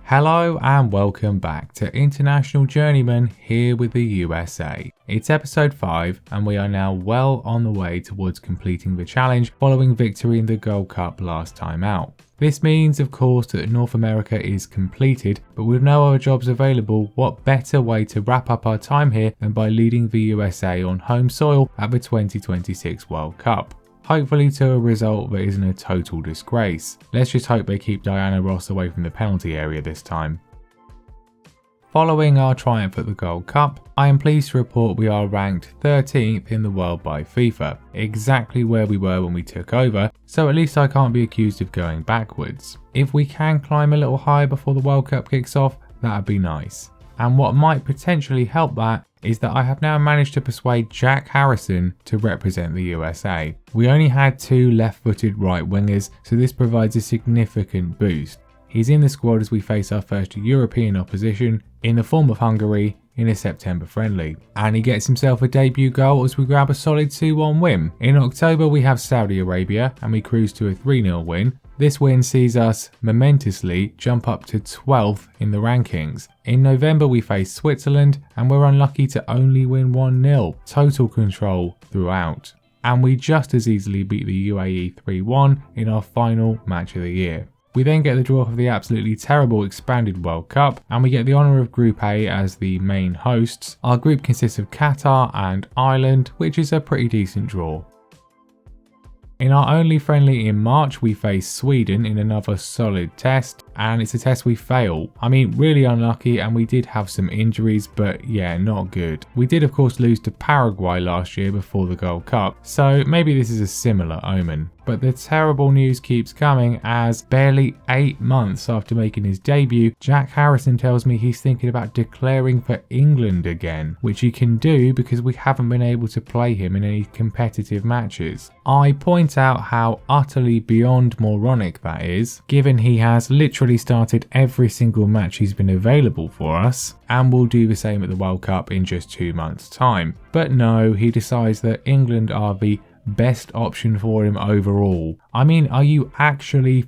Hello and welcome back to International Journeyman here with the USA. It's episode 5 and we are now well on the way towards completing the challenge following victory in the Gold Cup last time out. This means of course that North America is completed, but with no other jobs available, what better way to wrap up our time here than by leading the USA on home soil at the 2026 World Cup. Hopefully to a result that isn't a total disgrace. Let's just hope they keep Diana Ross away from the penalty area this time. Following our triumph at the Gold Cup, I am pleased to report we are ranked 13th in the world by FIFA, exactly where we were when we took over, so at least I can't be accused of going backwards. If we can climb a little higher before the World Cup kicks off, that'd be nice. And what might potentially help that is that I have now managed to persuade Jack Harrison to represent the USA. We only had 2 left-footed right wingers, so this provides a significant boost. He's in the squad as we face our first European opposition in the form of Hungary in a September friendly. And he gets himself a debut goal as we grab a solid 2-1 win. In October we have Saudi Arabia and we cruise to a 3-0 win. This win sees us momentously jump up to 12th in the rankings. In November we face Switzerland and we're unlucky to only win 1-0, total control throughout. And we just as easily beat the UAE 3-1 in our final match of the year. We then get the draw of the absolutely terrible expanded World Cup and we get the honour of Group A as the main hosts. Our group consists of Qatar and Ireland, which is a pretty decent draw. In our only friendly in March we face Sweden in another solid test, and it's a test we fail. I mean, really unlucky, and we did have some injuries, but yeah, not good. We did of course lose to Paraguay last year before the Gold Cup, so maybe this is a similar omen. But the terrible news keeps coming as barely 8 months after making his debut, Jack Harrison tells me he's thinking about declaring for England again, which he can do because we haven't been able to play him in any competitive matches. I point out how utterly beyond moronic that is, given he has literally started every single match he's been available for us, and will do the same at the World Cup in just 2 months' time. But no, he decides that England are the best option for him overall. I mean, are you actually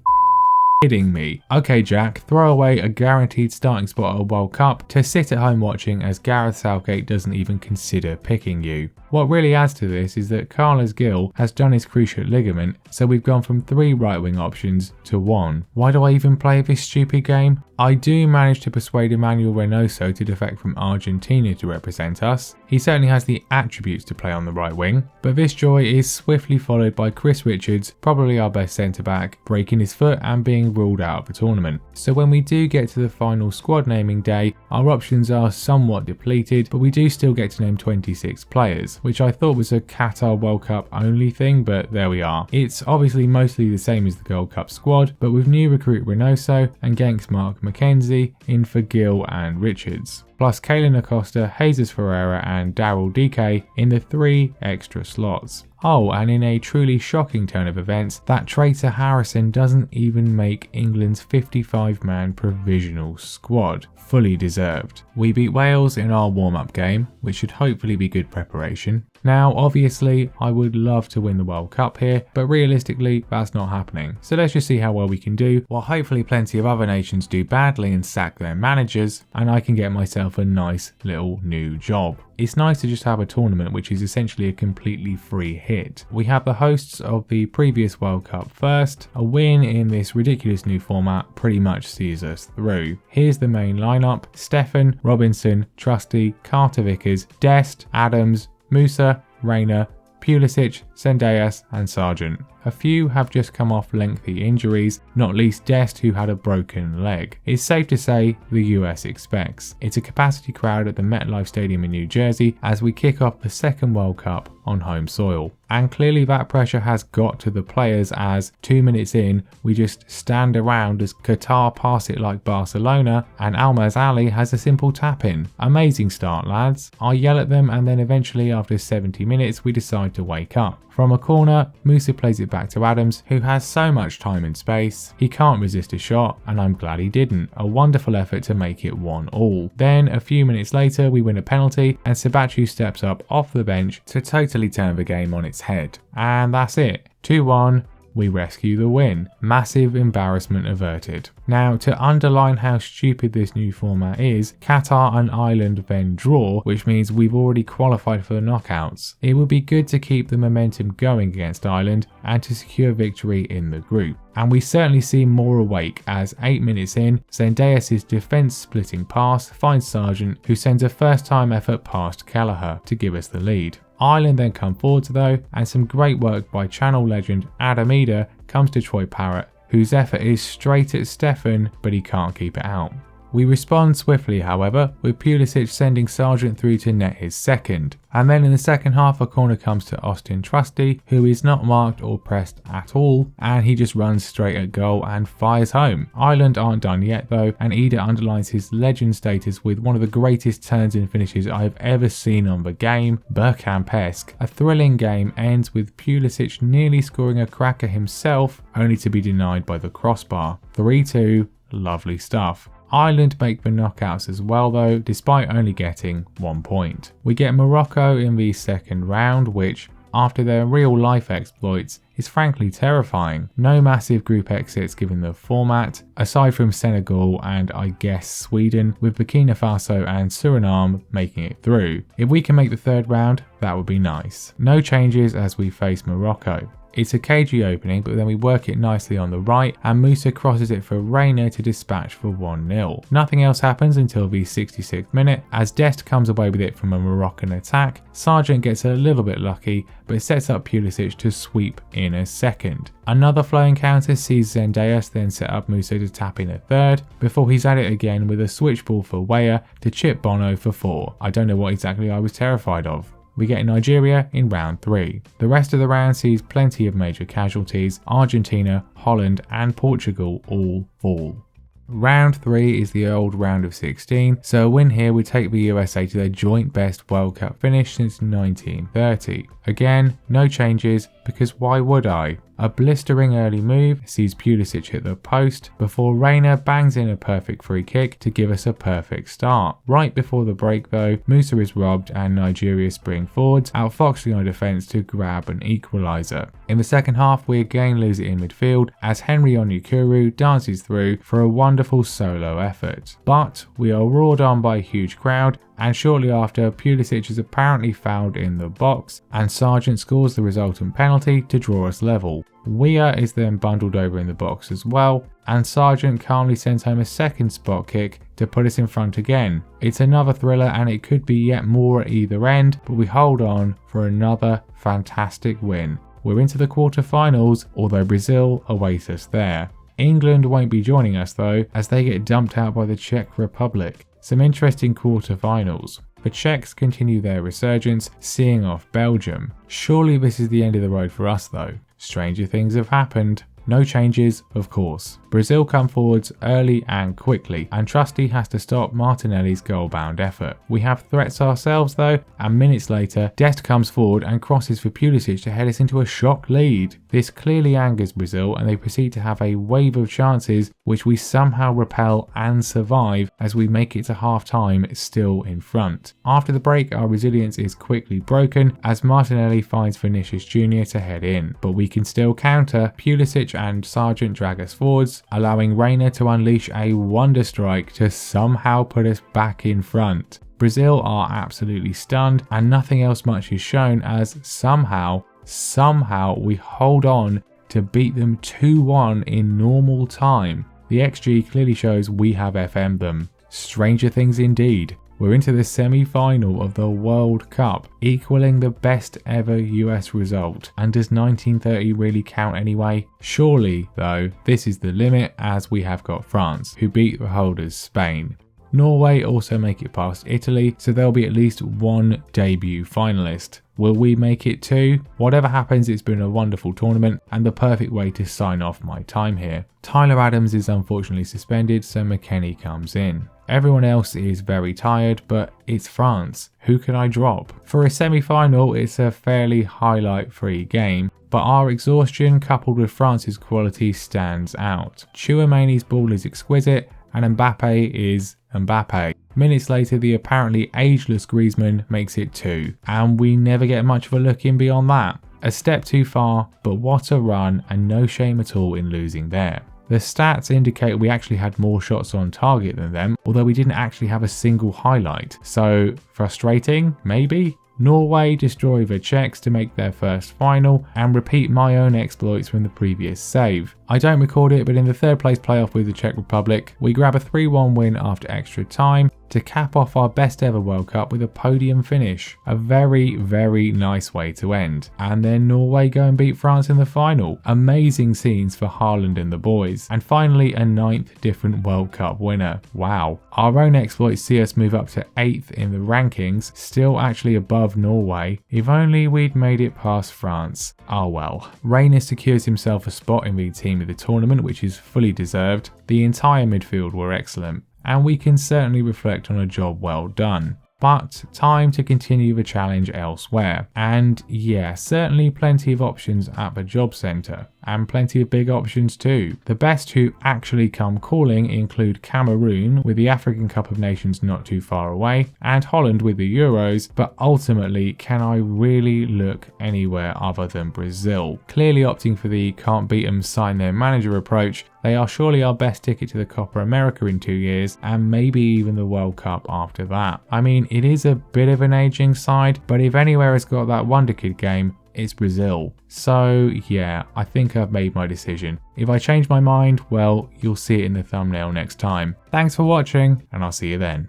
kidding me? Okay Jack, throw away a guaranteed starting spot at a World Cup to sit at home watching as Gareth Southgate doesn't even consider picking you. What really adds to this is that Carlos Gil has done his cruciate ligament, so we've gone from 3 right wing options to 1. Why do I even play this stupid game? I do manage to persuade Emmanuel Reynoso to defect from Argentina to represent us. He certainly has the attributes to play on the right wing, but this joy is swiftly followed by Chris Richards, probably our best centre back, breaking his foot and being ruled out of the tournament. So when we do get to the final squad naming day, our options are somewhat depleted, but we do still get to name 26 players, which I thought was a Qatar World Cup only thing, but there we are. It's obviously mostly the same as the Gold Cup squad, but with new recruit Reynoso and Genks Mark McKenzie in for Gill and Richards, plus Kalen Acosta, Jesus Ferreira and Daryl DK in the 3 extra slots. Oh, and in a truly shocking turn of events, that traitor Harrison doesn't even make England's 55-man provisional squad. Fully deserved. We beat Wales in our warm-up game, which should hopefully be good preparation. Now, obviously, I would love to win the World Cup here, but realistically, that's not happening. So let's just see how well we can do, while hopefully plenty of other nations do badly and sack their managers, and I can get myself a nice little new job. It's nice to just have a tournament which is essentially a completely free hit. We have the hosts of the previous World Cup first. A win in this ridiculous new format pretty much sees us through. Here's the main lineup: Stefan, Robinson, Trusty, Carter Vickers, Dest, Adams, Musa, Rayner, Pulisic, Zendejas and Sargent. A few have just come off lengthy injuries, not least Dest who had a broken leg. It's safe to say the US expects. It's a capacity crowd at the MetLife Stadium in New Jersey as we kick off the second World Cup on home soil. And clearly that pressure has got to the players as 2 minutes in we just stand around as Qatar pass it like Barcelona and Almaz Ali has a simple tap in. Amazing start lads. I yell at them and then eventually after 70 minutes we decide to wake up. From a corner, Musa plays it back to Adams, who has so much time and space. He can't resist a shot, and I'm glad he didn't. A wonderful effort to make it 1-1. Then, a few minutes later, we win a penalty, and Sabatu steps up off the bench to totally turn the game on its head. And that's it. 2-1. we rescue the win. Massive embarrassment averted. Now, to underline how stupid this new format is, Qatar and Ireland then draw, which means we've already qualified for the knockouts. It would be good to keep the momentum going against Ireland and to secure victory in the group. And we certainly seem more awake as 8 minutes in, Zendejas' defence splitting pass finds Sargent, who sends a first time effort past Kelleher to give us the lead. Ireland then come forwards though, and some great work by Channel legend Adam Eder comes to Troy Parrott, whose effort is straight at Stefan, but he can't keep it out. We respond swiftly however, with Pulisic sending Sargent through to net his second. And then in the second half a corner comes to Austin Trusty, who is not marked or pressed at all, and he just runs straight at goal and fires home. Ireland aren't done yet though, and Eder underlines his legend status with one of the greatest turns and finishes I've ever seen on the game, Bergkamp-esque. A thrilling game ends with Pulisic nearly scoring a cracker himself, only to be denied by the crossbar. 3-2, lovely stuff. Ireland make the knockouts as well though, despite only getting 1 point. We get Morocco in the second round, which, after their real life exploits, is frankly terrifying. No massive group exits given the format, aside from Senegal and I guess Sweden, with Burkina Faso and Suriname making it through. If we can make the third round, that would be nice. No changes as we face Morocco. It's a cagey opening, but then we work it nicely on the right and Musa crosses it for Reina to dispatch for 1-0. Nothing else happens until the 66th minute as Dest comes away with it from a Moroccan attack. Sargent gets a little bit lucky, but it sets up Pulisic to sweep in a second. Another flowing counter sees Zendejas then set up Musa to tap in a third, before he's at it again with a switch ball for Weah to chip Bono for 4. I don't know what exactly I was terrified of. We get Nigeria in round 3. The rest of the round sees plenty of major casualties. Argentina, Holland and Portugal all fall. Round 3 is the old round of 16, so a win here would take the USA to their joint best World Cup finish since 1930. Again, no changes, because why would I? A blistering early move sees Pulisic hit the post, before Reina bangs in a perfect free kick to give us a perfect start. Right before the break though, Musa is robbed and Nigeria spring forwards, outfoxing our defence to grab an equaliser. In the second half we again lose it in midfield as Henry Onyekuru dances through for a wonderful solo effort. But we are roared on by a huge crowd, and shortly after Pulisic is apparently fouled in the box and Sargent scores the resultant penalty to draw us level. Weah is then bundled over in the box as well, and Sargent calmly sends home a second spot kick to put us in front again. It's another thriller and it could be yet more at either end, but we hold on for another fantastic win. We're into the quarterfinals, although Brazil awaits us there. England won't be joining us though, as they get dumped out by the Czech Republic. Some interesting quarterfinals. The Czechs continue their resurgence, seeing off Belgium. Surely this is the end of the road for us though. Stranger things have happened. No changes, of course. Brazil come forwards early and quickly, and Trusty has to stop Martinelli's goal-bound effort. We have threats ourselves though, and minutes later, Dest comes forward and crosses for Pulisic to head us into a shock lead. This clearly angers Brazil, and they proceed to have a wave of chances which we somehow repel and survive as we make it to half-time still in front. After the break, our resilience is quickly broken as Martinelli finds Vinicius Jr. to head in, but we can still counter. Pulisic and Sargent drag us forwards, allowing Reina to unleash a wonder strike to somehow put us back in front. Brazil are absolutely stunned and nothing else much is shown as somehow we hold on to beat them 2-1 in normal time. The XG clearly shows we have FM'd them. Stranger things indeed. We're into the semi-final of the World Cup, equaling the best ever US result. And does 1930 really count anyway? Surely, though, this is the limit as we have got France, who beat the holders Spain. Norway also make it past Italy, so there'll be at least one debut finalist. Will we make it too? Whatever happens, it's been a wonderful tournament and the perfect way to sign off my time here. Tyler Adams is unfortunately suspended, so McKennie comes in. Everyone else is very tired, but it's France. Who can I drop? For a semi-final, it's a fairly highlight-free game, but our exhaustion coupled with France's quality stands out. Chouamani's ball is exquisite, and Mbappe is Mbappe. Minutes later, the apparently ageless Griezmann makes it 2, and we never get much of a look in beyond that. A step too far, but what a run, and no shame at all in losing there. The stats indicate we actually had more shots on target than them, although we didn't actually have a single highlight. So frustrating, maybe? Norway destroy the Czechs to make their first final and repeat my own exploits from the previous save. I don't record it, but in the third place playoff with the Czech Republic, we grab a 3-1 win after extra time to cap off our best ever World Cup with a podium finish. A very, very nice way to end. And then Norway go and beat France in the final. Amazing scenes for Haaland and the boys. And finally a 9th different World Cup winner. Wow. Our own exploits see us move up to 8th in the rankings, still actually above Norway. If only we'd made it past France. Oh well. Reina secures himself a spot in the team of the tournament, which is fully deserved. The entire midfield were excellent, and we can certainly reflect on a job well done. But time to continue the challenge elsewhere. And yeah, certainly plenty of options at the job centre, and plenty of big options too. The best who actually come calling include Cameroon with the African Cup of Nations not too far away, and Holland with the Euros, but ultimately can I really look anywhere other than Brazil? Clearly opting for the can't beat 'em, sign their manager approach, they are surely our best ticket to the Copa America in 2 years, and maybe even the World Cup after that. I mean, it is a bit of an aging side, but if anywhere has got that wonder kid game, it's Brazil. So yeah, I think I've made my decision. If I change my mind, well, you'll see it in the thumbnail next time. Thanks for watching, and I'll see you then.